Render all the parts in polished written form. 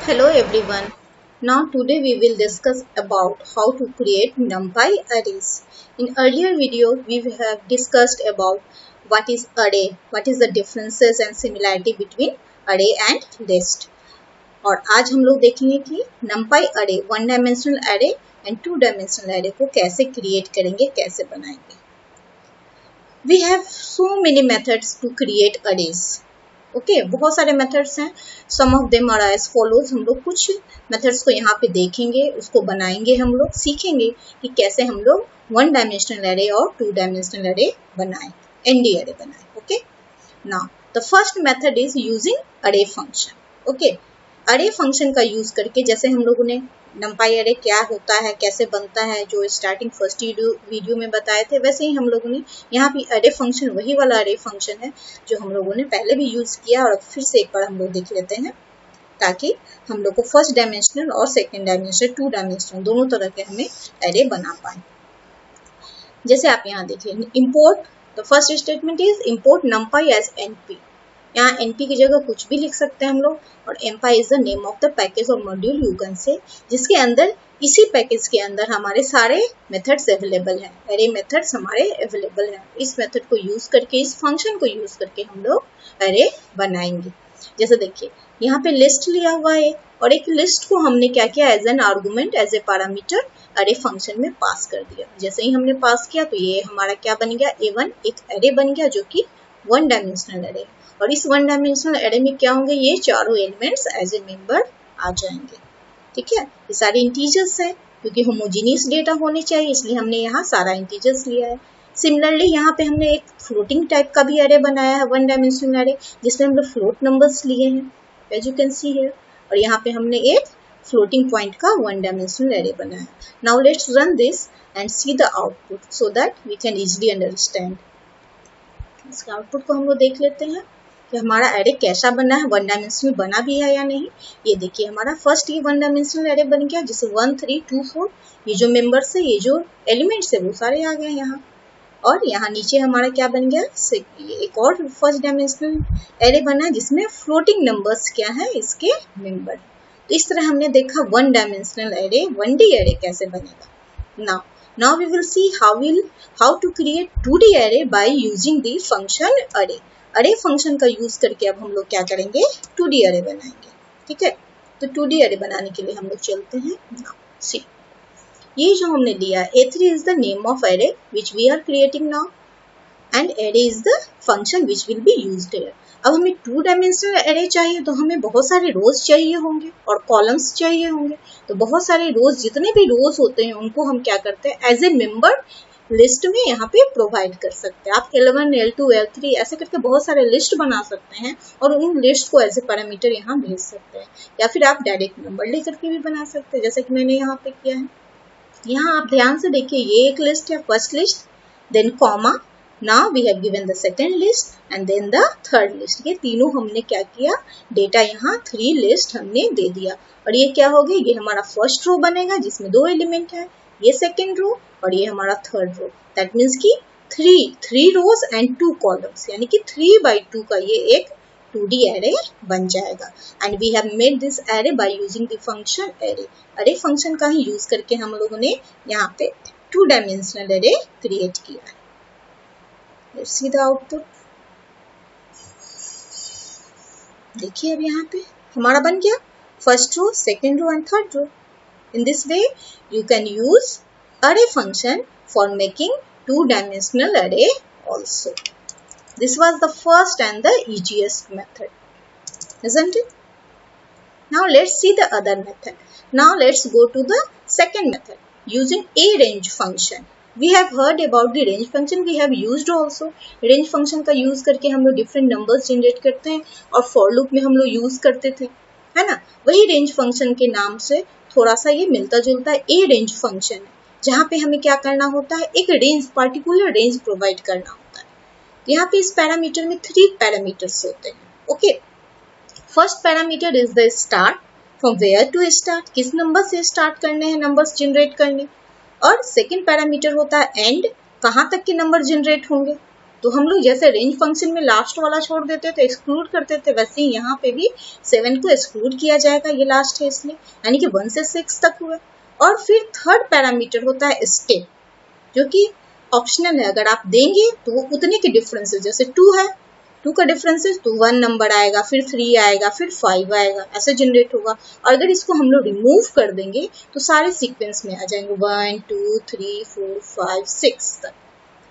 Hello everyone. Now today we will discuss about how to create NumPy arrays. In earlier video we have discussed about what is array, what is the differences and similarity between array and list. और आज हम लोग देखेंगे कि NumPy array, one dimensional array and two dimensional array को कैसे create करेंगे, कैसे बनाएंगे. We have so many methods to create arrays. बहुत सारे मेथड्स हैं. Some of them are as follows. हम लोग कुछ मेथड्स को यहाँ पे देखेंगे, उसको बनाएंगे, हम लोग सीखेंगे कि कैसे हम लोग वन डायमेंशनल एरे और टू डायमेंशनल एरे बनाएं, एनडी एरे बनाएं. Okay, now the first method is using अरे फंक्शन. अरे फंक्शन का यूज करके, जैसे हम लोगों ने NumPy अरे क्या होता है, कैसे बनता है, जो स्टार्टिंग फर्स्ट वीडियो में बताए थे, वैसे ही हम लोगों ने यहाँ भी अरे फंक्शन, वही वाला अरे फंक्शन है जो हम लोगों ने पहले भी यूज किया और फिर से एक बार हम लोग देख लेते हैं, ताकि हम लोग को फर्स्ट डायमेंशनल और सेकेंड डायमेंशनल, टू डायमेंशनल दोनों तरह के हमें अरे बना पाए. जैसे आप यहाँ देखिए, import, the first statement is import NumPy as NP. यहाँ NP की जगह कुछ भी लिख सकते हैं हम लोग, और NumPy is the name of the package और मॉड्यूल यू कैन से, जिसके अंदर, इसी पैकेज के अंदर हमारे सारे मेथड्स अवेलेबल हैं, अरे मेथड्स हमारे अवेलेबल हैं. इस मेथड को यूज करके, इस फंक्शन को यूज करके हम लोग अरे बनाएंगे. जैसे देखिए यहाँ पे लिस्ट लिया हुआ है, और एक लिस्ट को हमने क्या किया, as an argument, as a parameter array function में पास कर दिया. जैसे ही हमने पास किया तो ये हमारा क्या बन गया, A1 एक अरे बन गया जो कि वन डायमेंशनल अरे. और इस वन डायमेंशनल अरे में क्या होंगे, ये चारों एलिमेंट्स एज ए मेंबर आ जाएंगे. ठीक है, ये सारे इंटीजर्स है, क्योंकि होमोजीनियस डेटा होने चाहिए, इसलिए हमने यहाँ सारा इंटीजर्स लिया है. सिमिलरली यहाँ पे हमने एक फ्लोटिंग टाइप का भी अरे बनाया है, वन डायमेंशनल अरे, जिसमें हम लोग फ्लोट नंबर्स लिए हैं, as you can see here. और यहाँ पे हमने एक फ्लोटिंग पॉइंट का वन डायमेंशनल अरे बनाया. Now let's run this and see the output so that we can easily understand. इसके आउटपुट को हम लोग देख लेते हैं कि हमारा अरे कैसा बना है, वन डायमेंशनल बना भी है या नहीं. ये देखिए हमारा फर्स्ट ये वन डायमेंशनल अरे बन गया, जिसे 1 3 2 4 ये जो मेंबर्स है, ये जो एलिमेंट्स है वो सारे आ गए यहाँ. और यहाँ नीचे हमारा क्या बन गया, एक और फर्स्ट डायमेंशनल अरे बना जिसमें फ्लोटिंग नंबर्स क्या है, इसके मेंबर. तो इस तरह हमने देखा वन डायमेंशनल अरे, 1D अरे कैसे बनेगा. Now we will see how to create 2D array by using the function array. अरे फंक्शन का यूज करके अब हम लोग क्या करेंगे, 2D अरे बनाएंगे. ठीक है, तो 2D अरे बनाने के लिए हम लोग चलते हैं. Now see, ये जो हमने लिया, A3 is the name of array which we are creating now, and array is the function which will be used here. अब हमें 2 डायमेंशनल अरे चाहिए, तो हमें बहुत सारे रोज चाहिए होंगे और कॉलम्स चाहिए होंगे. तो बहुत सारे रोज, जितने भी रोज होते हैं उनको हम क्या करते हैं, एज ए मेंबर लिस्ट में यहाँ पे प्रोवाइड कर सकते हैं. आप L1 L2 L3 ऐसे करके बहुत सारे लिस्ट बना सकते हैं, और उन लिस्ट को एज ए पैरामीटर यहाँ भेज सकते हैं, या फिर आप डायरेक्ट नंबर लेकर के भी बना सकते हैं, जैसे कि मैंने यहाँ पे किया है. यहाँ आप ध्यान से देखिए, ये एक लिस्ट है, first list, then comma, now we have given the second list and then the third list. ये तीनों हमने क्या किया, डेटा यहाँ 3 लिस्ट हमने दे दिया. और ये क्या हो गया, ये हमारा फर्स्ट रो बनेगा जिसमें 2 एलिमेंट है, ये सेकेंड रो और ये हमारा थर्ड रो. दैट मीन्स की 3 रोज एंड 2 कॉलम्स, यानी कि 3/2 का ये एक 2D अरे बन जाएगा. And we have made this array by using the function array. Array function का ही यूज करके हम लोगों ने यहाँ पे 2 डायमेंशनल अरे क्रिएट किया है. Let's see the output. देखिए अब यहाँ पे हमारा बन गया first row, second row and third row. In this way, you can use array function for making 2-dimensional array also. This was the first and the easiest method, isn't it? Now let's see the other method. Now let's go to the second method using arange function. We have heard about the range function. We have used also. Range function का use करके हम लोग different numbers generate करते हैं, और for loop में हम लोग use करते थे, है ना. वही range function के नाम से थोड़ा सा ये मिलता जुलता है ए रेंज फंक्शन है, जहाँ पे हमें क्या करना होता है, एक रेंज, पार्टिकुलर रेंज प्रोवाइड करना होता है. यहाँ पे इस पैरामीटर में 3 पैरामीटर्स होते हैं. Okay, first parameter is the start, from where to start, किस नंबर से स्टार्ट करने हैं नंबर्स जनरेट करने. और सेकेंड पैरामीटर होता है एंड, कहाँ तक के नंबर जनरेट होंगे. तो हम लोग जैसे रेंज फंक्शन में लास्ट वाला छोड़ देते थे, एक्सक्लूड करते थे, वैसे ही यहाँ पे भी 7 को एक्सक्लूड किया जाएगा, ये लास्ट है इसलिए, यानी कि 1 से 6 तक हुए। और फिर थर्ड पैरामीटर होता है स्टेप, जो कि ऑप्शनल है, अगर आप देंगे तो वो उतने के डिफरेंस है, जैसे 2 है, 2 का डिफरेंस है तो 1 नंबर आएगा, फिर 3 आएगा, फिर 5 आएगा, ऐसे जनरेट होगा। और अगर इसको हम लोग रिमूव कर देंगे तो सारे सीक्वेंस में आ जाएंगे, 1 2 3 4 5 6 तक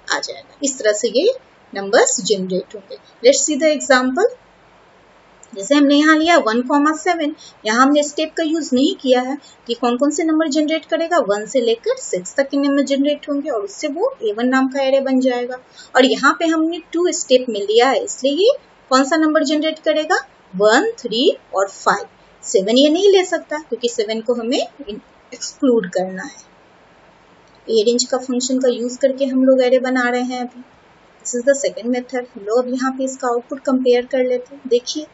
आ जाएगा। इस तरह से ये नंबर्स जनरेट होंगे। Let's see the example. जैसे हमने यहाँ लिया 1,7, यहाँ हमने स्टेप का यूज नहीं किया है, कि कौन कौन से नंबर जनरेट करेगा, 1 से लेकर 6 तक के नंबर जनरेट होंगे और उससे वो A1 नाम का एरे बन जाएगा। और यहाँ पे हमने 2 स्टेप में लिया है, इसलिए ये कौन सा नंबर जनरेट करेगा, 1 3 और 5। 7 ये नहीं ले सकता क्योंकि 7 को हमें एक्सक्लूड करना है। ए रेंज का फंक्शन का यूज करके हम लोग एरे बना रहे हैं अभी। This is the second method. हम लोग अब यहाँ पे इसका आउटपुट कंपेयर कर लेते हैं। देखिए,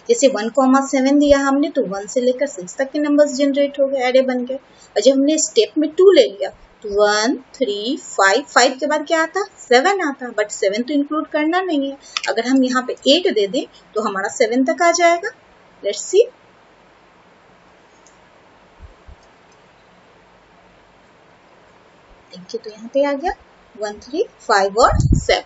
जैसे 1,7 दिया हमने तो 1 से लेकर 6 तक के नंबर्स जनरेट हो गए, एरे बन गए। और जब हमने स्टेप में 2 ले लिया तो 1 3 5, 5 के बाद क्या आता, 7 आता, बट 7 तो इंक्लूड करना नहीं है। अगर हम यहाँ पे 8 दे दें तो हमारा 7 तक आ जाएगा। Let's see. देखिए, तो यहाँ पे आ गया 1 3 5 और 7,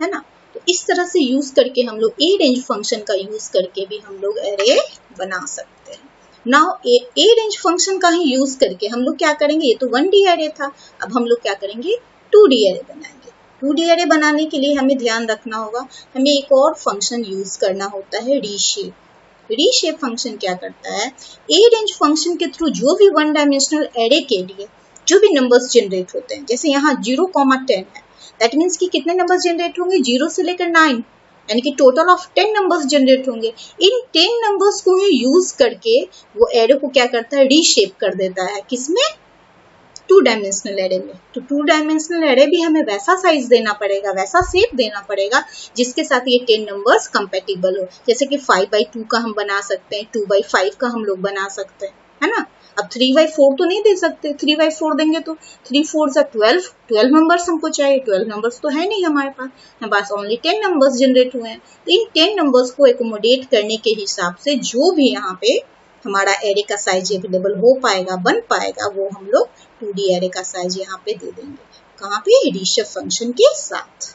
है ना। तो इस तरह से यूज करके हम लोग ए रेंज फंक्शन का यूज करके भी हम लोग एरे बना सकते हैं। नाउ ए रेंज फंक्शन का ही यूज करके हम लोग क्या करेंगे, ये तो 1D एरे था, अब हम लोग क्या करेंगे, 2D एरे बनाएंगे। 2D एरे बनाने के लिए हमें ध्यान रखना होगा, हमें एक और फंक्शन यूज करना होता है, रीशेप। रीशेप फंक्शन क्या करता है, ए रेंज फंक्शन के थ्रू जो भी 1 डायमेंशनल एरे के लिए जो भी नंबर्स जनरेट होते हैं, जैसे यहाँ 0,10 है, दैट मीन्स कि कितने नंबर्स जनरेट होंगे, 0 से लेकर 9, यानी कि टोटल ऑफ 10 नंबर्स जनरेट होंगे। इन 10 नंबर्स को ही यूज करके वो एरे को क्या करता है, रीशेप कर देता है, किसमें, 2 डायमेंशनल एरे में। तो 2 डायमेंशनल एरे भी हमें वैसा साइज देना पड़ेगा, वैसा शेप देना पड़ेगा जिसके साथ ये 10 नंबर्स कंपेटिबल हो। जैसे कि 5/2 का हम बना सकते हैं, 2/5 का हम लोग बना सकते हैं, है ना। अब 3/4 तो नहीं दे सकते, 3/4 देंगे तो 3 4 12 नंबर्स हमको चाहिए, 12 नंबर्स तो है नहीं हमारे पास ओनली 10 नंबर्स जनरेट हुए हैं। तो इन 10 नंबर्स को एकोमोडेट करने के हिसाब से जो भी यहाँ पे हमारा एरे का साइज अवेलेबल हो पाएगा, बन पाएगा, वो हम लोग 2D एरे का साइज यहाँ पे दे देंगे, कहाँ पे, रीशेप फंक्शन के साथ।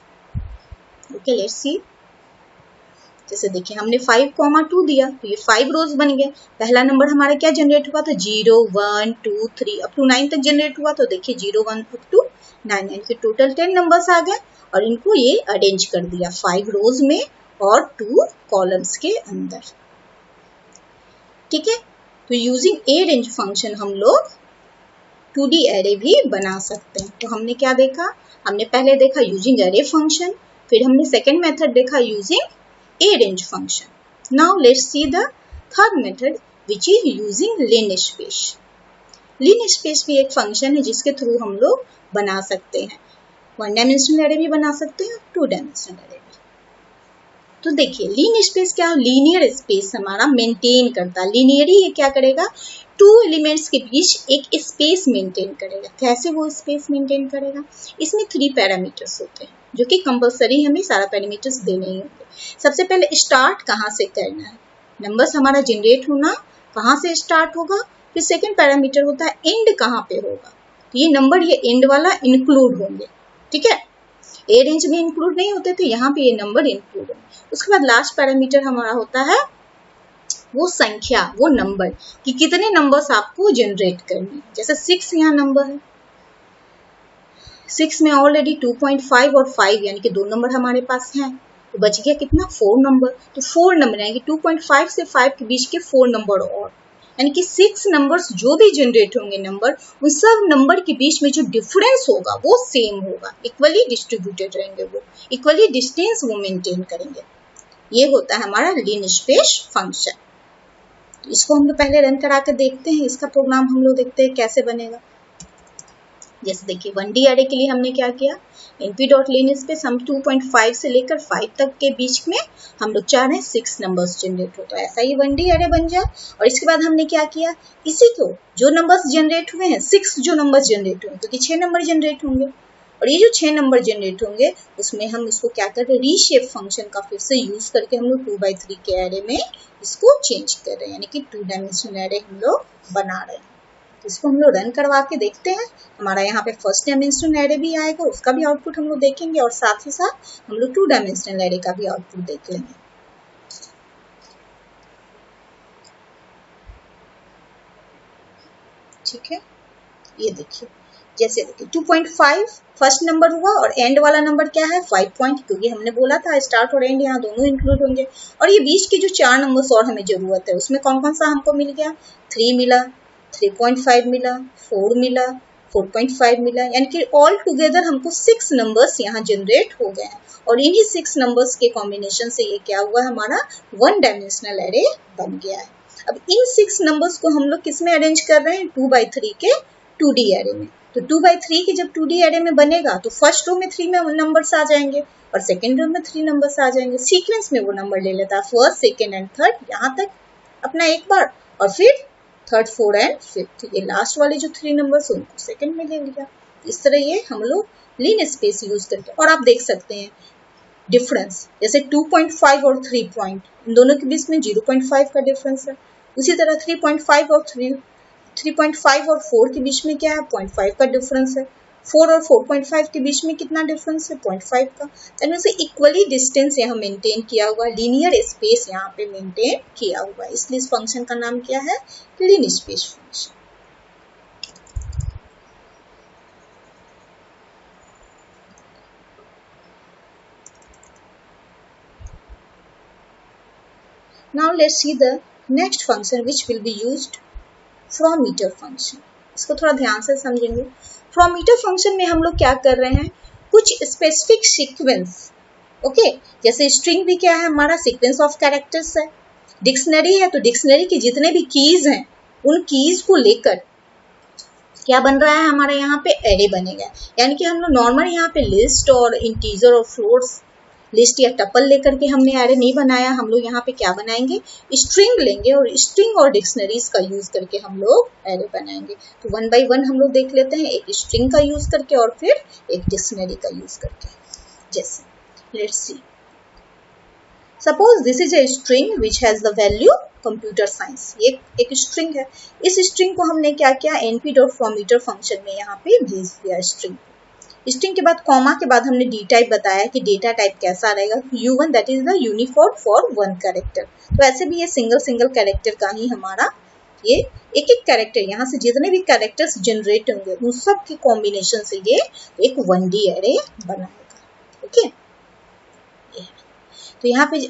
Okay, let's see. जैसे देखिए, हमने 5,2 दिया तो ये 5 रोज बन गए। पहला नंबर हमारा क्या जनरेट हुआ था, 0 1 2 3 अप टू 9 तक जनरेट हुआ। तो देखिए 0 1 अप टू 9, यानी कि टोटल 10 नंबर्स आ गए और इनको ये अरेंज कर दिया 5 रोज में और 2 कॉलम्स के अंदर। ठीक है, तो यूजिंग ए रेंज फंक्शन हम लोग 2D एरे भी बना सकते हैं। तो हमने क्या देखा, हमने पहले देखा यूजिंग एरे फंक्शन, फिर हमने सेकेंड मेथड देखा using A range function. Now let's see the third method which is using linspace. linspace भी एक फंक्शन है जिसके थ्रू हम लोग बना सकते हैं, 1 डायमेंशनल एरे भी बना सकते हैं, 2 डायमेंशनल एरे भी। तो देखिए, linspace क्या, लीनियर स्पेस हमारा मेंटेन करता है। लीनियरली ये क्या करेगा, 2 एलिमेंट्स के बीच एक स्पेस मेंटेन करेगा। कैसे वो स्पेस मेंटेन करेगा, इसमें 3 पैरामीटर्स होते हैं जो कि कंपलसरी हमें सारा पैरामीटर्स देने ही होंगे। सबसे पहले स्टार्ट कहाँ से करना है, नंबर्स हमारा जनरेट होना कहाँ से स्टार्ट होगा। फिर सेकंड पैरामीटर होता है एंड कहाँ पे होगा, तो ये नंबर ये एंड वाला इंक्लूड होंगे। ठीक है, ए रेंज में इंक्लूड नहीं होते थे, यहाँ पे ये नंबर इंक्लूड होंगे। उसके बाद लास्ट पैरामीटर हमारा होता है वो संख्या, वो नंबर कि कितने नंबर्स आपको जनरेट करने हैं। जैसे 6 यहाँ नंबर है, 6 में ऑलरेडी 2.5 और 5 यानी कि 2 नंबर हमारे पास हैं, तो बच गया कितना, 4 नंबर। तो 4 नंबर यानी कि 2.5 से 5 के बीच के 4 नंबर और, यानी कि 6 नंबर्स जो भी जनरेट होंगे नंबर, उन सब नंबर के बीच में जो डिफरेंस होगा वो सेम होगा, इक्वली डिस्ट्रीब्यूटेड रहेंगे, वो इक्वली डिस्टेंस वो मेंटेन करेंगे। ये होता है हमारा linspace फंक्शन। तो इसको हम लोग पहले रन करा के देखते हैं, इसका प्रोग्राम हम लोग देखते हैं कैसे बनेगा। जैसे देखिए 1D एरे के लिए हमने क्या किया, np.linspace हम 2.5 से लेकर 5 तक के बीच में हम लोग चाह रहे हैं 6 नंबर्स जनरेट हो, तो ऐसा ही 1D एरे बन जाए। और इसके बाद हमने क्या किया, इसी को जो नंबर्स जनरेट हुए हैं, 6 जो नंबर्स जनरेट हुए, क्योंकि 6 नंबर जनरेट होंगे, और ये जो 6 नंबर जनरेट होंगे उसमें हम इसको क्या कर रहे हैं, रीशेप फंक्शन का फिर से यूज करके हम लोग 2x3 के एरे में इसको चेंज कर रहे हैं, यानी कि 2 डायमेंशनल एरे हम लोग बना रहे हैं। तो इसको हम लोग रन करवा के देखते हैं। हमारा यहाँ पे फर्स्ट डायमेंशनल एरे भी आएगा, उसका भी आउटपुट हम लोग देखेंगे और साथ ही साथ हम लोग 2 डायमेंशनल एरे का भी आउटपुट देख लेंगे। ठीक है, ये देखिए, जैसे देखिए 2.5 फर्स्ट नंबर हुआ और एंड वाला नंबर क्या है 5 पॉइंट, क्योंकि हमने बोला था स्टार्ट और एंड यहाँ दोनों इंक्लूड होंगे। और ये बीच के जो 4 नंबर्स और हमें जरूरत है उसमें कौन कौन सा हमको मिल गया, 3 मिला, 3.5 मिला, 4 मिला, 4.5 मिला, यानी कि ऑल टुगेदर हमको 6 नंबर्स यहाँ जनरेट हो गए हैं। और इन्हीं 6 नंबर्स के कॉम्बिनेशन से ये क्या हुआ, हमारा 1 डायमेंशनल एरे बन गया है। अब इन 6 नंबर्स को हम लोग किस में अरेंज कर रहे हैं, 2x3 के 2D एरे में। तो 2x3 के जब 2D एरे में बनेगा तो फर्स्ट रो में 3 में नंबर्स आ जाएंगे और सेकेंड रो में 3 नंबर्स आ जाएंगे। सीक्वेंस में वो नंबर ले लेता है, फर्स्ट, सेकेंड एंड थर्ड, यहाँ तक अपना एक बार, और फिर थर्ड, फोर्थ एंड फिफ्थ, ये लास्ट वाले जो 3 नंबर्स उनको सेकेंड में ले लिया। इस तरह ये हम लोग लीन स्पेस यूज करके, और आप देख सकते हैं डिफरेंस, जैसे 2.5 और 3 पॉइंट, इन दोनों के बीच में 0.5 का डिफरेंस है। उसी तरह 3.5 और 4 के बीच में क्या है, 0.5 का डिफरेंस है। 4 और 4.5 के बीच में कितना डिफरेंस है, 0.5 का। यानी से इक्वली डिस्टेंस यहाँ मेंटेन किया हुआ, लीनियर स्पेस यहाँ पे मेंटेन किया हुआ है, इसलिए इस फंक्शन का नाम क्या है, linspace function. Now let's see the next function which will be used, from meter function। इसको थोड़ा ध्यान से समझेंगे। फ्रॉम मीटर फंक्शन में हम लोग क्या कर रहे हैं, कुछ स्पेसिफिक सीक्वेंस, ओके, जैसे स्ट्रिंग भी क्या है, हमारा सीक्वेंस ऑफ कैरेक्टर्स है। डिक्शनरी है तो डिक्शनरी के जितने भी कीज हैं उन कीज को लेकर क्या बन रहा है, हमारे यहाँ पे एरे बनेगा। यानी कि हम लोग नॉर्मल यहाँ पे लिस्ट और इंटीजर और फ्लोर्स, लिस्ट या टपल लेकर के हमने एरे नहीं बनाया, हम लोग यहाँ पे क्या बनाएंगे, स्ट्रिंग लेंगे और स्ट्रिंग और डिक्शनरीज का यूज करके हम लोग एरे बनाएंगे। तो 1 बाय 1 हम लोग देख लेते हैं, एक स्ट्रिंग का यूज करके और फिर एक डिक्शनरी का यूज करके। जैसे let's see, suppose this is a string which has the value computer science, ये एक स्ट्रिंग है। इस स्ट्रिंग को हमने क्या किया, np.fromMeter फंक्शन में यहाँ पे भेज दिया स्ट्रिंग। स्ट्रिंग के बाद कॉमा के बाद हमने डी टाइप बताया कि डेटा टाइप कैसा रहेगा, U1 that is the Unicode for 1 character. तो ऐसे भी ये सिंगल कैरेक्टर का ही हमारा ये एक कैरेक्टर, यहाँ से जितने भी कैरेक्टर्स जनरेट होंगे उन सब के कॉम्बिनेशन से ये एक 1D एरे बनाएगा। ओके, तो यहाँ पे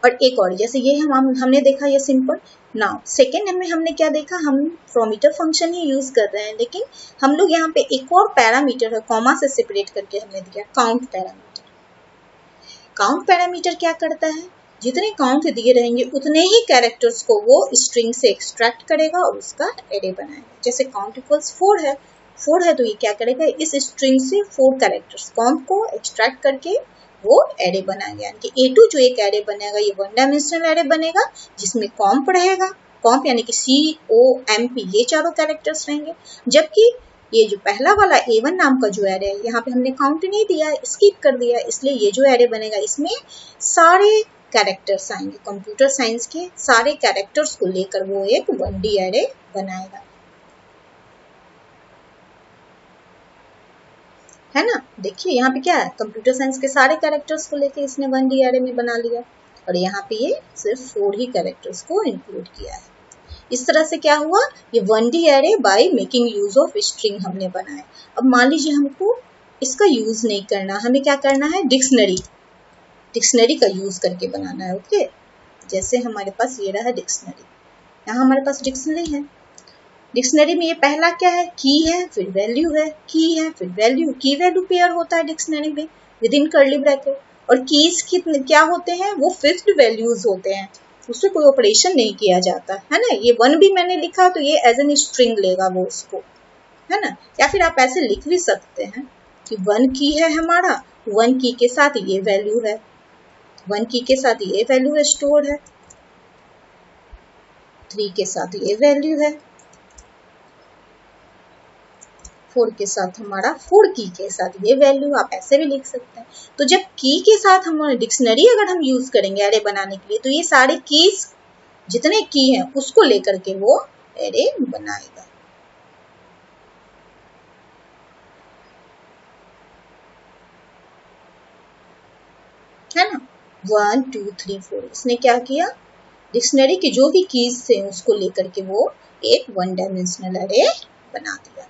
और एक और, जैसे ये हमने देखा ये सिंपल। नाउ सेकेंड में हमने क्या देखा, हम फ्रॉमीटर फंक्शन ही यूज कर रहे हैं, लेकिन हम लोग यहाँ पे एक और पैरामीटर है, कॉमा से सेपरेट करके हमने दिया काउंट पैरामीटर। काउंट पैरामीटर क्या करता है, जितने काउंट दिए रहेंगे उतने ही कैरेक्टर्स को वो स्ट्रिंग से एक्सट्रैक्ट करेगा और उसका एरे बनाएगा। जैसे काउंट इक्वल्स 4 है तो ये क्या करेगा, इस स्ट्रिंग से 4 कैरेक्टर्स कॉम्प को एक्सट्रैक्ट करके वो एरे बनाएगा। यानी कि A2 जो एक एरे बनेगा ये 1 डायमेंशनल एरे बनेगा, जिसमें कॉम्प रहेगा, कॉम्प यानी कि COMP, ये चारों कैरेक्टर्स रहेंगे। जबकि ये जो पहला वाला A1 नाम का जो एरे है, यहाँ पे हमने काउंट नहीं दिया, स्किप कर दिया, इसलिए ये जो एरे बनेगा इसमें सारे कैरेक्टर्स आएंगे, कंप्यूटर साइंस के सारे कैरेक्टर्स को लेकर वो एक 1D एरे बनाएगा, है ना। देखिए यहाँ पे क्या है, कंप्यूटर साइंस के सारे कैरेक्टर्स को लेके इसने 1D एरे में बना लिया, और यहाँ पे ये सिर्फ 4 ही कैरेक्टर्स को इंक्लूड किया है। इस तरह से क्या हुआ, ये 1D array by making use of string हमने बनाया। अब मान लीजिए हमको इसका यूज नहीं करना, हमें क्या करना है, डिक्शनरी का यूज करके बनाना है। ओके, जैसे हमारे पास ये रहा डिक्शनरी, यहाँ हमारे पास डिक्शनरी है। डिक्शनरी में ये पहला क्या है, की है, फिर वैल्यू है, की है, फिर वैल्यू, की वैल्यू पेयर होता है डिक्शनरी में विद इन कर्ली ब्रैकेट। और कीज क्या होते हैं, वो फिक्स्ड वैल्यूज होते हैं, उससे कोई ऑपरेशन नहीं किया जाता, है ना। ये 1 भी मैंने लिखा तो ये एज एन स्ट्रिंग लेगा वो उसको, है ना। या फिर आप ऐसे लिख भी सकते हैं कि 1 की है हमारा, 1 की के साथ ये वैल्यू है, 1 की के साथ ये वैल्यू स्टोर है, 3 के साथ ये वैल्यू है, 4 के साथ हमारा 4 की के साथ ये वैल्यू आप ऐसे भी लिख सकते हैं। तो जब की के साथ हमारा डिक्शनरी अगर हम यूज करेंगे एरे बनाने के लिए, तो ये सारे कीज जितने की हैं उसको लेकर के वो एरे बनाएगा। है ना, 1 2 3 4 इसने क्या किया, डिक्शनरी के जो भी कीज थे उसको लेकर के वो एक 1 डायमेंशनल एरे बना दिया।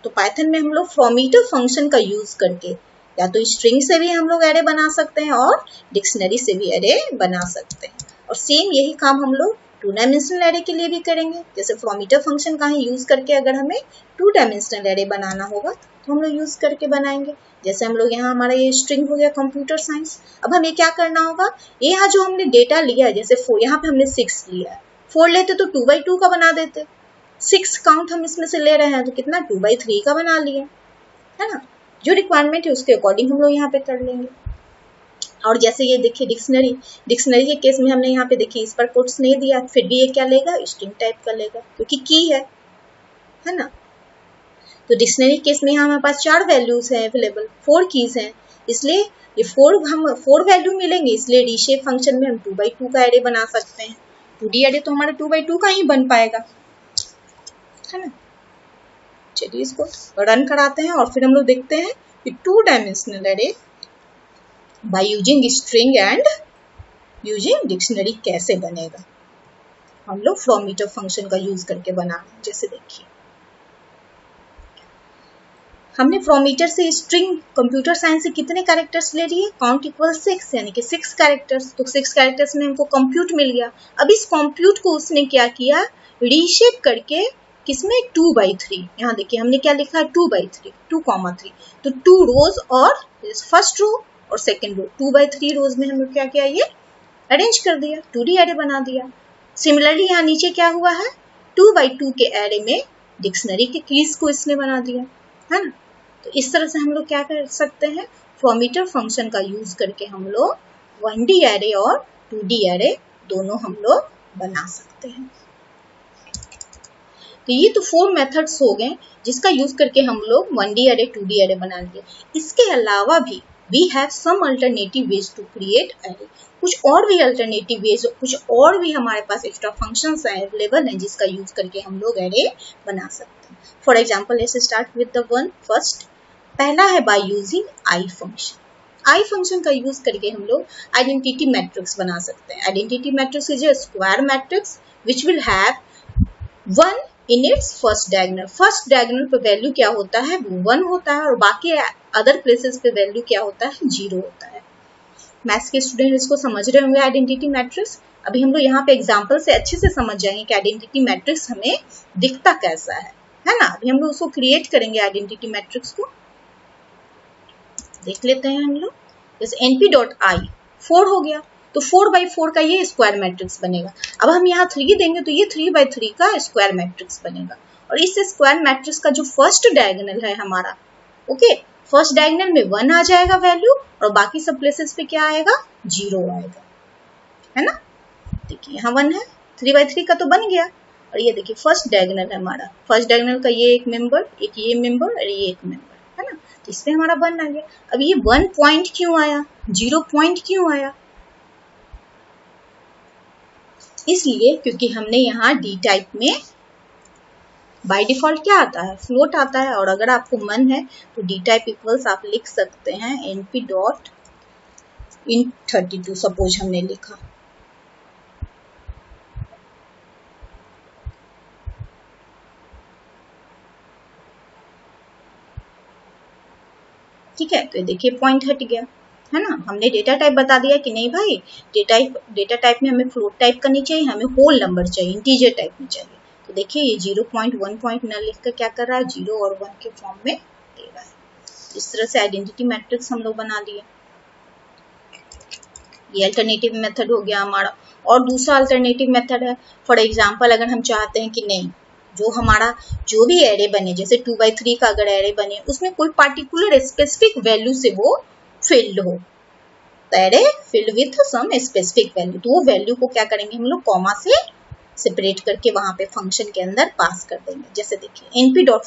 तो पाइथन में हम लोग फ्रॉम ईटर फंक्शन का यूज करके या तो स्ट्रिंग से भी हम लोग एरे बना सकते हैं और डिक्शनरी से भी एरे बना सकते हैं। और सेम यही काम हम लोग 2 डायमेंशनल एरे के लिए भी करेंगे। जैसे फ्रॉम ईटर फंक्शन का ही यूज करके अगर हमें 2 डायमेंशनल एरे बनाना होगा तो हम लोग यूज करके बनाएंगे। जैसे हम लोग यहाँ हमारा ये स्ट्रिंग हो गया कंप्यूटर साइंस। अब हमें क्या करना होगा, ये यहाँ जो हमने डेटा लिया है, जैसे 4 यहाँ पे हमने 6 लिया है, 4 लेते तो 2 by 2 का बना देते, 6 काउंट हम इसमें से ले रहे हैं तो कितना 2 by 3 का बना लिया, है ना। जो रिक्वायरमेंट है उसके अकॉर्डिंग हम लोग यहाँ पे कर लेंगे। और जैसे ये देखिए डिक्शनरी के केस में हमने यहाँ पे देखिए इस पर कोट्स नहीं दिया, फिर भी ये क्या लेगा, स्ट्रिंग टाइप का लेगा क्योंकि की है ना। तो डिक्शनरी केस में यहाँ हमारे पास 4 वैल्यूज हैं अवेलेबल, 4 कीज हैं, इसलिए ये 4 वैल्यू मिलेंगे, इसलिए रीशेप फंक्शन में हम 2 by 2 का एरे बना सकते हैं। 2D एरे तो हमारा 2 by 2 का ही बन पाएगा, है ना। चलिए इसको रन कराते हैं और फिर हम लोग देखते हैं कि 2 dimensional array by using string and using dictionary कैसे बनेगा। हम लोग फ्रॉम ईटर फंक्शन का यूज करके बना, जैसे देखिए हमने फ्रॉम ईटर से स्ट्रिंग कंप्यूटर साइंस से कितने कैरेक्टर्स ले लिए, काउंट इक्वल 6 यानी कि 6 कैरेक्टर्स। तो 6 कैरेक्टर्स में हमको कंप्यूट मिल गया। अब इस कंप्यूट को उसने क्या किया, रीशेप करके किसमें 2 by 3, यहाँ देखिए हमने क्या लिखा है 2 by 3, 2,3, तो 2 रोज और फर्स्ट रो और सेकेंड रो 2 by 3 रोज में हमने क्या किया, ये अरेंज कर दिया, 2D एरे बना दिया। सिमिलरली यहाँ नीचे क्या हुआ है, 2 by 2 के एरे में डिक्शनरी के कीज को इसने बना दिया, है ना। तो इस तरह से हम लोग क्या कर सकते हैं, फ्रॉम ईटर फंक्शन का यूज करके हम लोग 1D एरे और 2D एरे दोनों हम लोग बना सकते हैं। तो ये तो 4 मेथड्स हो गए जिसका यूज करके हम लोग 1D एरे 2D एरे बना लिए। इसके अलावा भी we have some alternative ways to create array, कुछ और भी अल्टरनेटिव वेज, कुछ और भी हमारे पास एक्स्ट्रा फंक्शंस अवेलेबल हैं जिसका यूज करके हम लोग एरे बना सकते हैं। For example let's start with the one first. पहला है by using I function. I function का यूज करके हम लोग आइडेंटिटी मैट्रिक्स बना सकते हैं। Identity matrix is a square matrix which will have 1 in its first diagonal. First diagonal पे वैल्यू क्या होता है, वो 1 होता है और बाकी अदर प्लेसेस पे वैल्यू क्या होता है, 0 होता है। मैथ्स के स्टूडेंट इसको समझ रहे होंगे आइडेंटिटी मैट्रिक्स। अभी हम लोग यहाँ पे एग्जाम्पल से अच्छे से समझ जाएंगे कि आइडेंटिटी मैट्रिक्स हमें दिखता कैसा है ना। अभी हम लोग उसको क्रिएट करेंगे आइडेंटिटी मैट्रिक्स को, देख लेते हैं हम लोग। जैसे np.i 4 हो गया तो 4 by 4 का ये स्क्वायर मैट्रिक्स बनेगा। अब हम यहाँ 3 देंगे तो ये 3 by 3 का स्क्वायर मैट्रिक्स बनेगा। और इस स्क्वायर मैट्रिक्स का जो फर्स्ट डायगोनल है हमारा, ओके, फर्स्ट डायगोनल में 1 आ जाएगा वैल्यू और बाकी सब प्लेसेस पे क्या आएगा, 0 आएगा, है ना। देखिए यहाँ 1 है, 3 by 3 का तो बन गया। और ये देखिए फर्स्ट डायगोनल है हमारा, फर्स्ट डायगोनल का ये एक मेंबर, एक ये मेंबर और ये एक मेंबर, है ना। तो इसमें हमारा 1 आ गया। अब ये 1 पॉइंट क्यों आया, 0 पॉइंट क्यों आया, इसलिए क्योंकि हमने यहाँ डी टाइप में बाय डिफॉल्ट क्या आता है, फ्लोट आता है। और अगर आपको मन है तो डी टाइप इक्वल्स आप लिख सकते हैं np.int32 सपोज हमने लिखा, ठीक है। तो देखिए पॉइंट हट गया, है ना। हमने डेटा टाइप बता दिया कि नहीं भाई, डेटा टाइप में हमें फ्लोट टाइप का नहीं चाहिए, हमें होल नंबर चाहिए, इंटीजर टाइप में चाहिए। तो देखिए ये 0 पॉइंट 1 पॉइंट न लिखकर क्या कर रहा है, 0 और 1 के फॉर्म में दे रहा है। इस तरह से आइडेंटिटी मैट्रिक्स हम लोग बना लिए। ये अल्टरनेटिव मेथड हो गया हमारा। और दूसरा अल्टरनेटिव मेथड है, फॉर एग्जाम्पल अगर हम चाहते हैं कि नहीं, जो हमारा जो भी एरे बने, जैसे 2 by 3 का अगर एरे बने उसमें कोई पार्टिकुलर स्पेसिफिक वैल्यू से वो फिल्ड हो, तो array filled with some specific value, तो वो वैल्यू को क्या करेंगे हम लोग, कॉमा से सेपरेट करके वहां पे फंक्शन के अंदर पास कर देंगे। जैसे देखिए np डॉट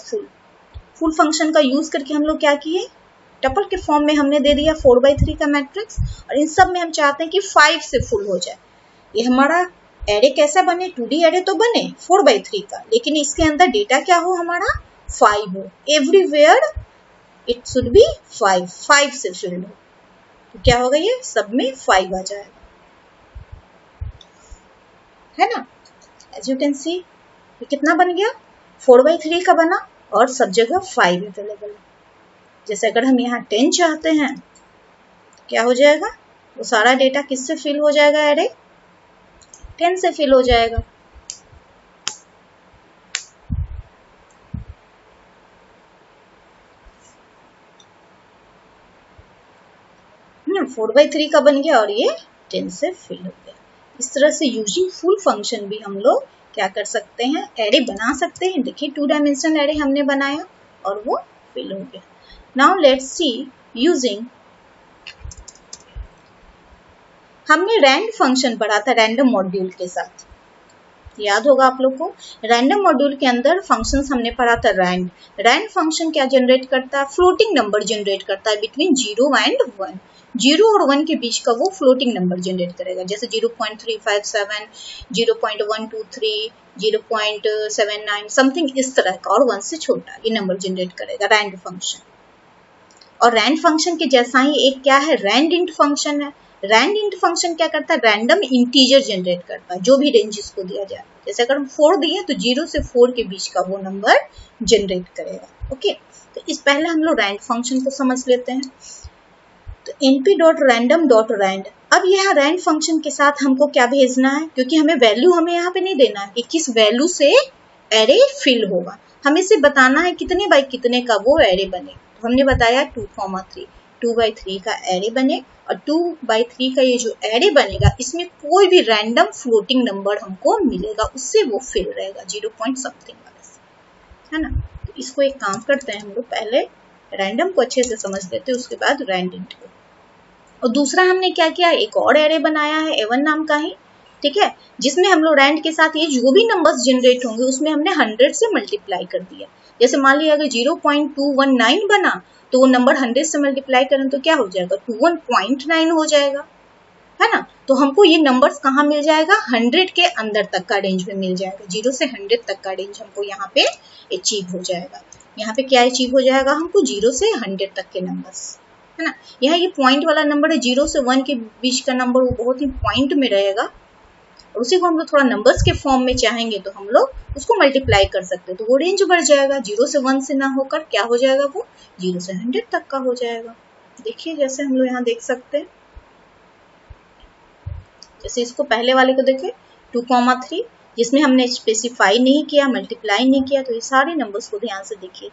फुल फंक्शन का यूज करके हम लोग क्या किए, टपल के फॉर्म में हमने दे दिया 4/3 का मैट्रिक्स, और इन सब में हम चाहते हैं कि 5 से फुल हो जाए। ये हमारा एरे कैसा बने, 2D एरे तो बने 4/3 का, लेकिन इसके अंदर डेटा क्या हो, हमारा 5 हो। एवरीवेयर इट शुड बी 5 से फिल्ड हो, तो क्या होगा, ये सब में 5 आ जाएगा, है ना। एज यू कैन सी ये कितना बन गया, 4/3 का बना और सब जगह 5 अवेलेबल है। जैसे अगर हम यहाँ 10 चाहते हैं, क्या हो जाएगा, वो सारा डेटा किससे फिल हो जाएगा, एरे 10 से फिल हो जाएगा। ना 4/3 का बन गया और ये 10 से फिल हो गया। इस तरह से यूजिंग फुल फंक्शन भी हम लोग क्या कर सकते हैं, एरे बना सकते हैं। देखिए 2 डायमेंशनल एरे हमने बनाया और वो फिल हो गया। नाउ लेट्स सी यूजिंग, हमने रैंड फंक्शन पढ़ा था रैंडम मॉड्यूल के साथ, याद होगा आप लोग को। रैंडम मॉड्यूल के अंदर फंक्शंस हमने पढ़ा था रैंड। रैंड फंक्शन क्या जनरेट करता है, फ्लोटिंग नंबर जनरेट करता है बिटवीन 0 एंड 1। 0 और 1 के बीच का वो फ्लोटिंग नंबर जनरेट करेगा, जैसे 0.357, 0.123, 0.79 समथिंग इस तरह का, और 1 से छोटा ये नंबर जनरेट करेगा रैंड फंक्शन। और रैंड फंक्शन के जैसा ही एक क्या है, रैंड इंट फंक्शन है। रैंड इंट फंक्शन क्या करता है, रैंडम इंटीजर जनरेट करता है, जो भी रेंज इसको दिया जाए। जैसे अगर हम 4 दिए तो 0 से 4 के बीच का वो नंबर जनरेट करेगा। ओके, तो इस पहले हम लोग रैंड फंक्शन को समझ लेते हैं। तो np.random.rand, अब यहाँ रैंड फंक्शन के साथ हमको क्या भेजना है, क्योंकि हमें वैल्यू हमें यहाँ पे नहीं देना है कि किस वैल्यू से एरे फिल होगा, हमें सिर्फ बताना है कितने बाई कितने का वो एरे बने। तो हमने बताया 2,3 2/3 का एरे बने, और 2/3 का ये जो एरे बनेगा इसमें कोई भी रैंडम फ्लोटिंग नंबर हमको मिलेगा, उससे वो फिल रहेगा 0 पॉइंट समथिंग वाले से, है ना। तो इसको एक काम करते हैं हम लोग, पहले रैंडम को अच्छे से समझ लेते हैं, उसके बाद रैंड इंट को। और दूसरा हमने क्या किया, एक और एरे बनाया है A1 नाम का ही, ठीक है, जिसमें हम लोग रैंड के साथ ये जो भी नंबर्स जनरेट होंगे उसमें हमने 100 से मल्टीप्लाई कर दिया। जैसे मान लिया अगर 0.219 बना तो वो नंबर 100 से मल्टीप्लाई करें तो क्या हो जाएगा, 21.9 हो जाएगा, है ना। तो हमको ये नंबर्स कहाँ मिल जाएगा, 100 के अंदर तक का रेंज में मिल जाएगा। 0 से 100 तक का रेंज हमको यहाँ पे अचीव हो जाएगा। यहाँ पे क्या अचीव हो जाएगा हमको, 0 से 100 तक के नंबर्स, है ना। यहाँ ये पॉइंट वाला नंबर है, 0 से 1 के बीच का नंबर, वो बहुत ही पॉइंट में रहेगा, और उसी को हम लोग थोड़ा नंबर्स के फॉर्म में चाहेंगे तो हम लोग उसको मल्टीप्लाई कर सकते हैं, तो वो रेंज बढ़ जाएगा। 0 से 1 से ना होकर क्या हो जाएगा, वो 0 से 100 तक का हो जाएगा। देखिए जैसे हम लोग यहाँ देख सकते हैं, जैसे इसको पहले वाले को देखें 2,3, जिसमें हमने स्पेसिफाई नहीं किया, मल्टीप्लाई नहीं किया, तो ये सारे नंबर्स को ध्यान से देखिए।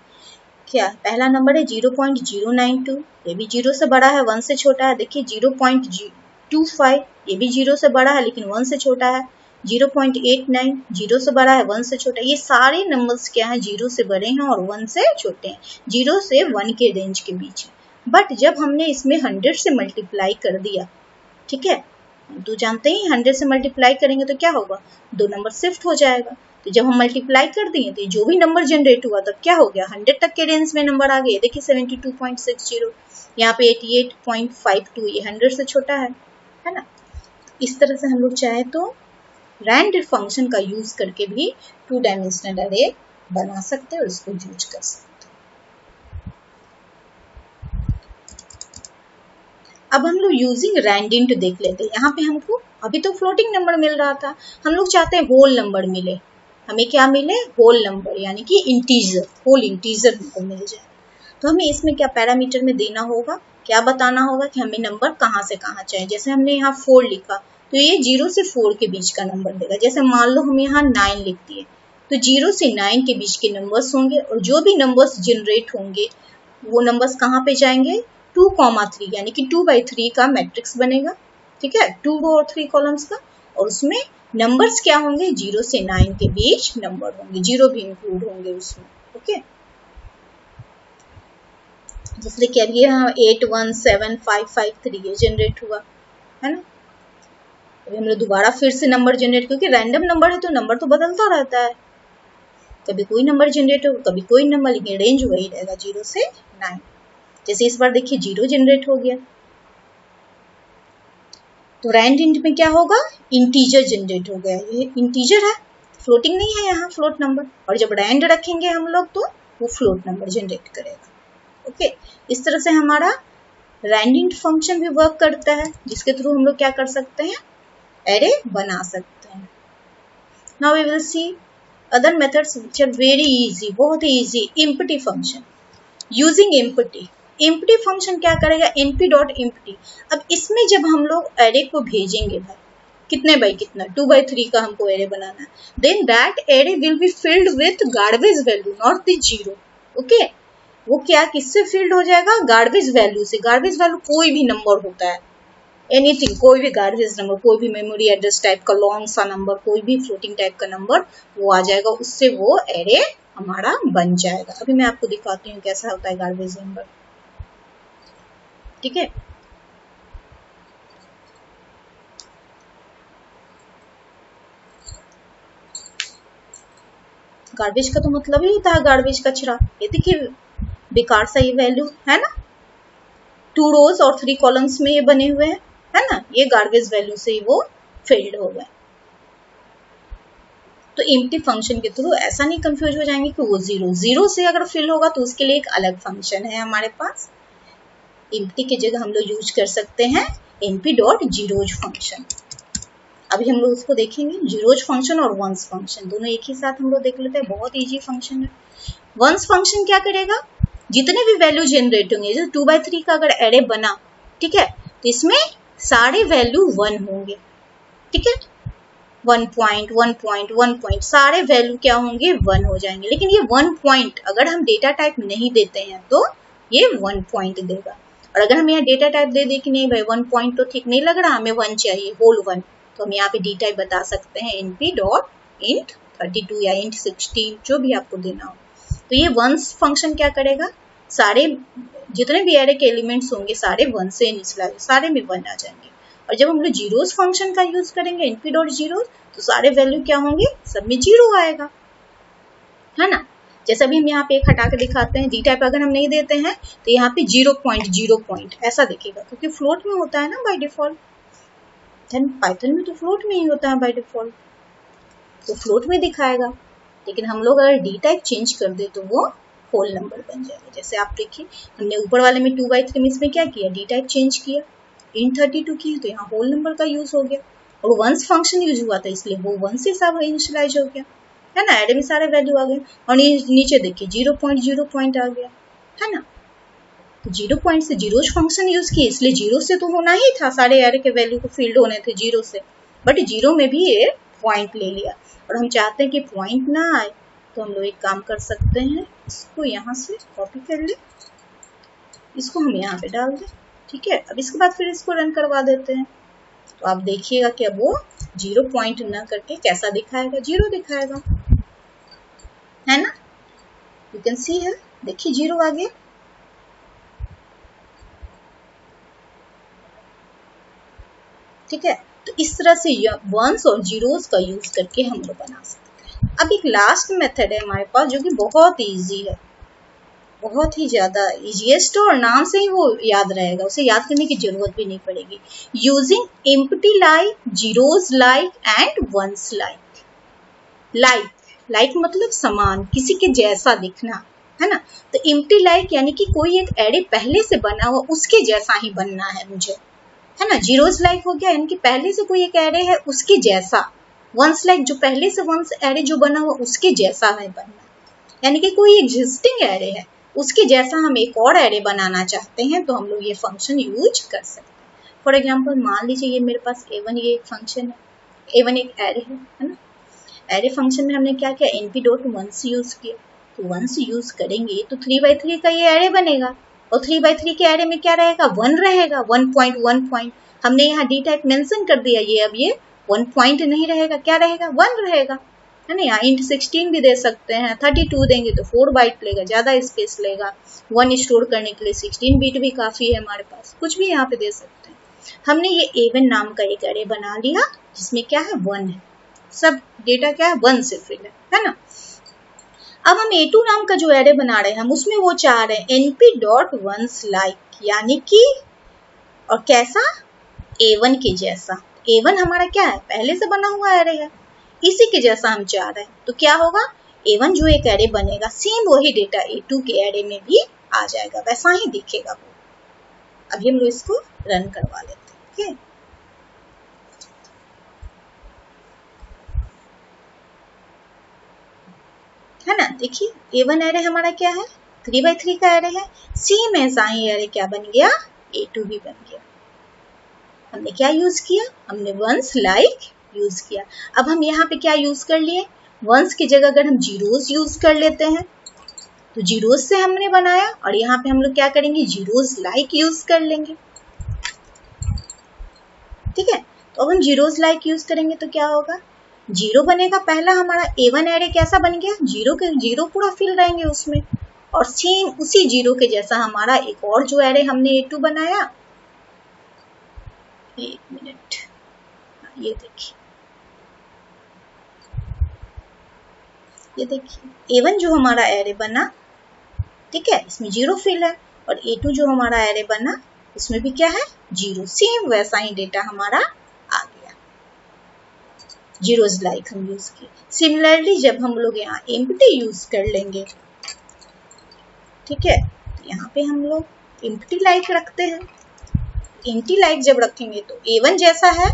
क्या पहला नंबर है 0.092, ये भी 0 से बड़ा है, 1 से छोटा है। देखिए 0.25, ये भी 0 से बड़ा है लेकिन 1 से छोटा है। 0.89, 0 से बड़ा है, 1 से छोटा है। ये सारे नंबर्स क्या है, 0 से बड़े हैं और 1 से छोटे हैं, 0 से 1 के रेंज के बीच है। बट जब हमने इसमें 100 से मल्टीप्लाई कर दिया, ठीक है, तो जानते ही 100 से मल्टीप्लाई करेंगे तो क्या होगा, 2 नंबर शिफ्ट हो जाएगा। तो जब हम मल्टीप्लाई कर दिए तो जो भी नंबर जनरेट हुआ तब क्या हो गया, 100 तक के रेंज में नंबर आ गए। देखिए 72.60, यहाँ पे 88.52, ये 100 से छोटा है ना। इस तरह से हम लोग चाहे तो रैंड फंक्शन का यूज करके भी 2 डायमेंशनल एरे बना सकते हैं और इसको यूज कर सकते हैं। अब हम लोग यूजिंग रैंड इंट देख लेते हैं। यहाँ पे हमको अभी तो फ्लोटिंग नंबर मिल रहा था, हम लोग चाहते हैं होल नंबर मिले। हमें क्या मिले, होल नंबर, यानी कि इंटीजर, होल इंटीजर हमको मिल जाए। तो हमें इसमें क्या पैरामीटर में देना होगा, क्या बताना होगा कि हमें नंबर कहाँ से कहाँ चाहिए। जैसे हमने यहाँ 4 लिखा तो ये 0 से 4 के बीच का नंबर देगा। जैसे मान लो हम यहाँ 9 लिख दिए तो 0 से 9 के बीच के नंबर्स होंगे, और जो भी नंबर्स जनरेट होंगे वो नंबर्स कहाँ पे जाएंगे, 2,3, यानी कि 2/3 का मैट्रिक्स बनेगा, ठीक है, 2 रो और 3 कॉलम्स का, और उसमें नंबर्स क्या होंगे, 0 से 9 के बीच नंबर होंगे, 0 भी इंक्लूड होंगे उसमें। ओके, जैसे कि अब ये 817553 ये जनरेट हुआ, है ना। अभी हम लोग दोबारा फिर से नंबर जनरेट, क्योंकि रैंडम नंबर है तो नंबर तो बदलता रहता है, कभी कोई नंबर जनरेट हो कभी कोई नंबर, लेकिन रेंज वही रहेगा 0 से 9। जैसे इस बार देखिए 0 जनरेट हो गया, तो रैंड इंट में क्या होगा, इंटीजर जनरेट हो गया, ये इंटीजर है, फ्लोटिंग नहीं है यहाँ फ्लोट नंबर, और जब रैंड रखेंगे हम लोग तो वो फ्लोट नंबर जनरेट करेगा। ओके, इस तरह से हमारा रैंड इंट फंक्शन भी वर्क करता है, जिसके थ्रू हम लोग क्या कर सकते हैं, एरे बना सकते हैं। Now we will see other methods which are very easy, बहुत ही easy. Empty function, using empty. Empty function क्या करेगा, np.empty। अब इसमें जब हम लोग एरे को भेजेंगे भाई, कितने बाई कितना 2 by 3 का हमको एरे बनाना है, then that array will be filled with garbage value, not the 0। Okay, वो क्या किससे फिल्ड हो जाएगा, गार्बेज वैल्यू से। गार्बेज वैल्यू कोई भी नंबर होता है, एनीथिंग, कोई भी गार्बेज नंबर, कोई भी मेमोरी एड्रेस टाइप का लॉन्ग सा नंबर, कोई भी फ्लोटिंग टाइप का नंबर, वो आ जाएगा, उससे वो एरे हमारा बन जाएगा। अभी मैं आपको दिखाती हूँ कैसा होता है गार्बेज नंबर। ठीक है, गार्बेज का तो मतलब ही होता है गार्बेज कचरा। ये देखिए बेकार सा ये वैल्यू है ना, 2 रोज और 3 कॉलम्स में ये बने हुए हैं, है ना, ये गार्बेज वैल्यू से ही वो फिल्ड हो गए। तो एम्प्टी फंक्शन के थ्रू ऐसा नहीं कंफ्यूज हो जाएंगे कि वो 0 से अगर फिल होगा तो उसके लिए एक अलग फंक्शन है हमारे पास। एम्प्टी की जगह हम लोग यूज कर सकते हैं np.zeros फंक्शन। अभी हम लोग उसको देखेंगे, zeros फंक्शन और वंस फंक्शन दोनों एक ही साथ हम लोग देख लेते हैं, बहुत इजी फंक्शन है। वंस फंक्शन क्या करेगा, जितने भी वैल्यू जनरेट होंगे, जैसे 2 by 3 का अगर एरे बना, ठीक है, तो इसमें सारे वैल्यू 1 होंगे। ठीक है, 1 पॉइंट 1 पॉइंट 1 पॉइंट सारे वैल्यू क्या होंगे, 1 हो जाएंगे। लेकिन ये 1 पॉइंट अगर हम डेटा टाइप नहीं देते हैं तो ये 1 पॉइंट देगा, और अगर हम यहाँ डेटा टाइप दे दे कि नहीं भाई 1 पॉइंट तो ठीक नहीं लग रहा, हमें 1 चाहिए, होल 1, तो हम यहाँ पे डी टाइप बता सकते हैं np.int32 या int16, जो भी आपको देना हो। तो ये वंस फंक्शन क्या करेगा, सारे जितने भी एरे के एलिमेंट्स होंगे सारे 1 से इनिशियलाइज, सारे में 1 आ जाएंगे। और जब हम लोग जीरोस फंक्शन का यूज करेंगे np.zeros, तो सारे वैल्यू क्या होंगे, सब में 0 आएगा, है ना। जैसा भी हम यहाँ पे एक हटा के दिखाते हैं, डी टाइप अगर हम नहीं देते हैं तो यहाँ पे 0 पॉइंट ऐसा दिखेगा, क्योंकि फ्लोट में होता है ना बाय डिफॉल्ट, पाइथन में तो फ्लोट में ही होता है बाय डिफॉल्ट, तो फ्लोट में दिखाएगा। लेकिन हम लोग अगर डी टाइप चेंज कर दे तो वो होल नंबर बन जाएगा। जैसे आप देखिए हमने ऊपर वाले में 2 by 3 में इसमें क्या किया, डी टाइप चेंज किया, int32 की, तो यहाँ होल नंबर का यूज हो गया, और वंस फंक्शन यूज हुआ था इसलिए वो 1 से सब इनिशियलाइज हो गया, है ना, एरे में सारे वैल्यू आ गए। और नीचे देखिए 0 पॉइंट आ गया, है ना। तो 0 पॉइंट से जीरोस फंक्शन यूज किए, इसलिए 0 से तो होना ही था, सारे एरे के वैल्यू को फील्ड होने थे 0 से, बट 0 में भी ये पॉइंट ले लिया, और हम चाहते हैं कि पॉइंट ना आए, तो हम लोग एक काम कर सकते हैं, इसको यहाँ से कॉपी कर ले, इसको हम यहाँ पे डाल दें। ठीक है, अब इसके बाद फिर इसको रन करवा देते हैं, तो आप देखिएगा कि अब वो 0 पॉइंट ना करके कैसा दिखाएगा, 0 दिखाएगा, है ना। यू कैन सी है, देखिए 0 आ गया। ठीक है, तो इस तरह से वंस और जीरोस का यूज करके हम लोग बना सकते हैं। अब एक लास्ट मेथड है हमारे पास जो कि बहुत इजी है, बहुत ही ज्यादा इजीएस्ट, और नाम से ही वो याद रहेगा, उसे याद करने की जरूरत भी नहीं पड़ेगी। Using empty like, zeros like and ones like. Like मतलब समान, किसी के जैसा दिखना, है ना। तो एम्प्टी लाइक यानी कि कोई एक एरे पहले से बना हुआ उसके जैसा ही बनना है मुझे, है ना। जीरोस लाइक हो गया यानी कि पहले से कोई एक एरे है उसके जैसा। वंस लाइक जो पहले से वंस एरे जो बना हुआ उसके जैसा है बनना, यानी कि कोई एग्जिस्टिंग एरे है उसके जैसा हम एक और एरे बनाना चाहते हैं, तो हम लोग ये फंक्शन यूज कर सकते हैं। फॉर एग्जाम्पल मान लीजिए ये मेरे पास a1 ये एक फंक्शन है, a1 एक एरे है ना। एरे फंक्शन में हमने क्या किया, np.once यूज किया, तो वंस यूज करेंगे तो 3 by 3 का ये एरे बनेगा, और 3 by 3 के एरे में क्या रहेगा, 1 रहेगा, 1 पॉइंट। हमने यहाँ डी टाइप मेंशन कर दिया, ये अब ये 1 पॉइंट नहीं रहेगा, क्या रहेगा, 1 रहेगा, है ना। यहाँ int16 भी दे सकते हैं, 32 देंगे तो 4 बाइट लेगा, ज्यादा स्पेस लेगा, 1 स्टोर करने के लिए 16 बिट भी काफी है हमारे पास, कुछ भी यहाँ पे दे सकते हैं। हमने ये A1 नाम का एक एरे बना लिया जिसमें क्या है 1 है, सब डेटा क्या है 1 से फिल है ना। अब हम A2 नाम का जो एरे बना रहे हैं हम उसमें वो चाह रहे हैं np.onceLike, यानी कि और कैसा A1 के जैसा। A1 हमारा क्या है पहले से बना हुआ एरे है, इसी के जैसा हम चाह रहे हैं। तो क्या होगा A1 जो एक एरे बनेगा सेम वही डेटा A2 के एरे में भी आ जाएगा, वैसा ही दिखेगा वो। अभी हम लोग इसको रन करवा लेते हैं। है ना, देखिए A1 एरे हमारा क्या है 3x3 का एरे है, सेम ऐसा ही एरे क्या बन गया A2 भी बन गया। हमने क्या यूज किया, हमने onceLike यूज किया। अब हम यहाँ पे क्या यूज कर लिए, वंस की जगह अगर हम जीरोस यूज कर लेते हैं तो जीरोस से हमने बनाया, और यहाँ पे हम लोग क्या करेंगे zeros_like यूज कर लेंगे। ठीक है, तो अब हम zeros_like यूज करेंगे तो क्या होगा, जीरो बनेगा। पहला हमारा A1 एरे कैसा बन गया, जीरो के जीरो पूरा फिल रहेंगे उसमें, और सेम उसी जीरो के जैसा हमारा एक और जो एरे हमने A2 बनाया, एक मिनट, ये देखिए A1 जो हमारा एरे बना, ठीक है, इसमें जीरो फिल है, और A2 जो हमारा एरे बना उसमें भी क्या है जीरो, सेम वैसा ही डेटा हमारा आ गया। zeros_like हम यूज किए। सिमिलरली जब हम लोग यहाँ empty यूज कर लेंगे, ठीक है, तो यहाँ पे हम लोग empty_like रखते हैं। empty_like जब रखेंगे तो A1 जैसा है,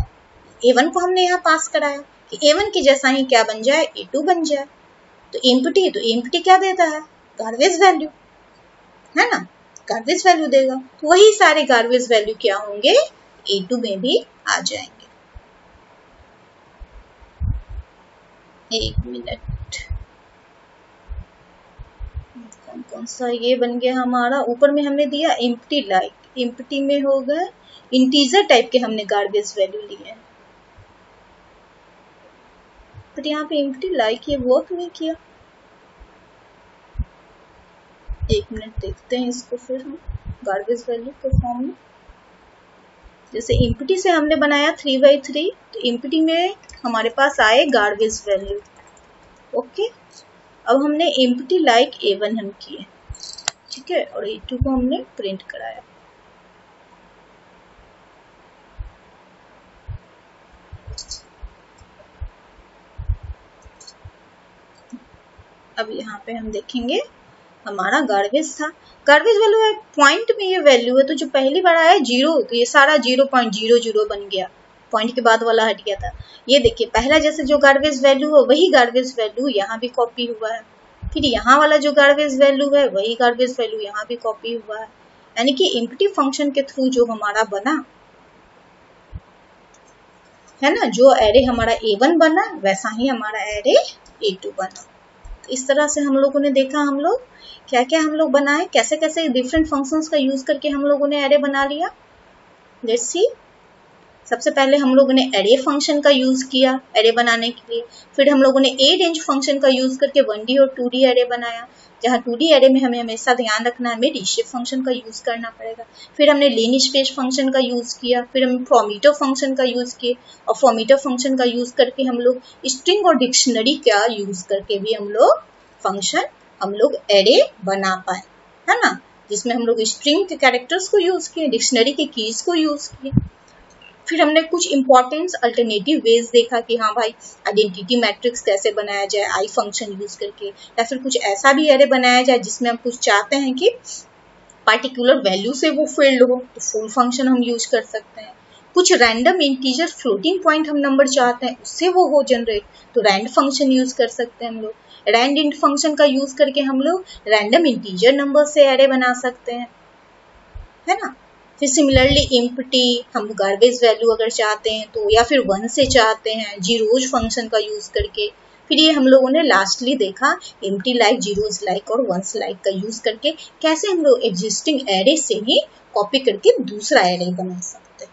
A1 को हमने यहाँ पास कराया कि A1 के जैसा ही क्या बन जाए A2 बन जाए। तो empty क्या देता है, गार्बेज वैल्यू, है ना, गार्बेज वैल्यू देगा। तो वही सारे गार्बेज वैल्यू क्या होंगे A2 में भी आ जाएंगे। एक मिनट, कौन सा ये बन गया हमारा, ऊपर में हमने दिया empty_like, empty में हो गए इंटीजर टाइप के हमने गार्बेज वैल्यू लिए हैं, बट यहाँ पे empty_like ये वर्क नहीं किया। एक मिनट देखते हैं इसको फिर हम गार्बेज वैल्यू के फॉर्म में। जैसे empty से हमने बनाया 3x3, तो empty में हमारे पास आए गार्बेज वैल्यू। ओके, अब हमने empty_like A1 हम किए, ठीक है, और A2 को हमने प्रिंट कराया। अब यहाँ पे हम देखेंगे हमारा गार्बेज था, गार्बेज वैल्यू है पॉइंट में, ये वैल्यू है, तो जो पहली बार आया जीरो, तो ये सारा 0.00 बन गया, पॉइंट के बाद वाला हट गया था। ये देखिए पहला जैसे जो गार्बेज वैल्यू है वही गार्बेज वैल्यू यहाँ भी कॉपी हुआ है, फिर यहाँ वाला जो गार्बेज वैल्यू है वही गार्बेज वैल्यू यहाँ भी कॉपी हुआ है। यानी कि empty फंक्शन के थ्रू जो हमारा बना है ना, जो एरे हमारा A1 बना वैसा ही हमारा एरे A2 बना। इस तरह से हम लोगों ने देखा हम लोग क्या क्या हम लोग बनाए, कैसे कैसे डिफरेंट फंक्शंस का यूज करके हम लोगों ने एरे बना लिया। लेट्स सी, सबसे पहले हम लोगों ने एरे फंक्शन का यूज किया एरे बनाने के लिए, फिर हम लोगों ने arange फंक्शन का यूज करके 1D और 2D एरे बनाया, जहाँ 2D एरे में हमें हमेशा ध्यान रखना है हमें reshape फंक्शन का यूज करना पड़ेगा। फिर हमने linspace फंक्शन का यूज किया, फिर हम formatter फंक्शन का यूज किए, और formatter फंक्शन का यूज करके हम लोग स्ट्रिंग और डिक्शनरी का यूज करके भी हम लोग फंक्शन हम लोग एरे बना पाए, है ना, जिसमें हम लोग स्ट्रिंग के कैरेक्टर्स को यूज किए, डिक्शनरी के कीज को यूज किए। फिर हमने कुछ इंपॉर्टेंट अल्टरनेटिव वेज देखा कि हाँ भाई आइडेंटिटी मैट्रिक्स कैसे बनाया जाए आई फंक्शन यूज करके, या फिर कुछ ऐसा भी एरे बनाया जाए जिसमें हम कुछ चाहते हैं कि पार्टिकुलर वैल्यू से वो फील्ड हो, तो फुल फंक्शन हम यूज कर सकते हैं। कुछ रैंडम इंटीजर फ्लोटिंग पॉइंट हम नंबर चाहते हैं उससे वो हो जनरेट, तो रैंड फंक्शन यूज कर सकते हैं हम लोग। रैंड इंट फंक्शन का यूज करके हम लोग रैंडम इंटीजर नंबर से एरे बना सकते हैं, है ना। फिर सिमिलरली empty हम गार्बेज वैल्यू अगर चाहते हैं तो, या फिर 1 से चाहते हैं zeros फंक्शन का यूज करके। फिर ये हम लोगों ने लास्टली देखा empty_like, zeros_like और once_like का यूज करके कैसे हम लोग एग्जिस्टिंग एरे से ही कॉपी करके दूसरा एरे बना सकते हैं।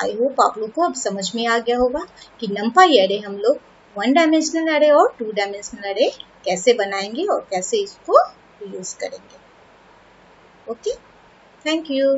आई होप आप लोग को अब समझ में आ गया होगा कि numpy एरे हम लोग 1 डायमेंशनल एरे और 2 डायमेंशनल एरे कैसे बनाएंगे और कैसे इसको यूज करेंगे। Okay, thank you.